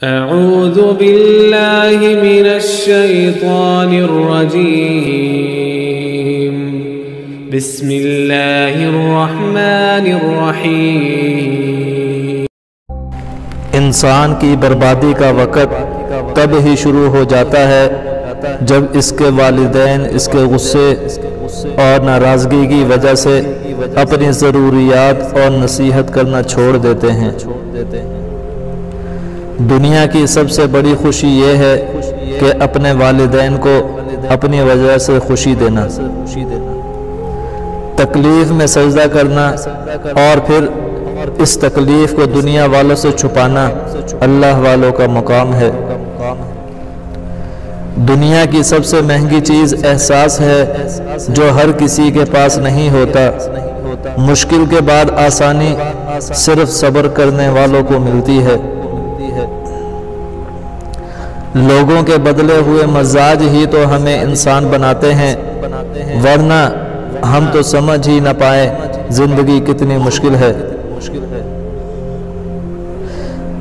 अऊज़ु बिल्लाहि मिनश्शैतानिर्रजीम। बिस्मिल्लाहिर्रहमानिर्रहीम। इंसान की बर्बादी का वक़्त तब ही शुरू हो जाता है जब इसके वालिदैन इसके गुस्से और नाराज़गी की वजह से अपनी ज़रूरियात और नसीहत करना छोड़ देते हैं। दुनिया की सबसे बड़ी खुशी ये है कि अपने वालिदैन को अपनी वजह से खुशी देना, तकलीफ़ में सजदा करना और फिर इस तकलीफ़ को दुनिया वालों से छुपाना अल्लाह वालों का मुकाम है। दुनिया की सबसे महंगी चीज़ एहसास है जो हर किसी के पास नहीं होता। मुश्किल के बाद आसानी सिर्फ सब्र करने वालों को मिलती है। लोगों के बदले हुए मजाज ही तो हमें इंसान बनाते हैं, वरना हम तो समझ ही न पाए जिंदगी कितनी मुश्किल है।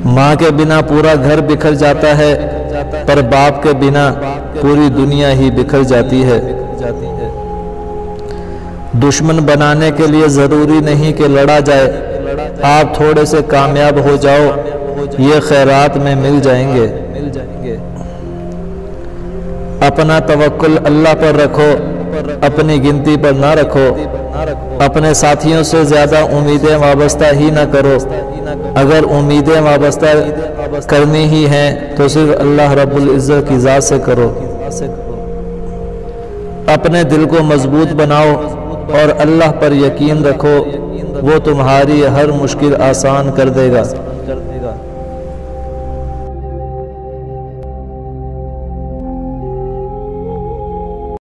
माँ के बिना पूरा घर बिखर जाता है, पर बाप के बिना पूरी दुनिया ही बिखर जाती है। दुश्मन बनाने के लिए जरूरी नहीं कि लड़ा जाए, आप थोड़े से कामयाब हो जाओ, ये खैरात में मिल जाएंगे। अपना तवक्कुल अल्लाह पर रखो, अपनी गिनती पर ना रखो। अपने साथियों से ज्यादा उम्मीदें वाबस्ता ही ना करो। अगर उम्मीदें वाबस्ता करनी ही हैं तो सिर्फ अल्लाह रब्बुल इज्जत की ज़ात से करो। अपने दिल को मजबूत बनाओ और अल्लाह पर यकीन रखो, वो तुम्हारी हर मुश्किल आसान कर देगा।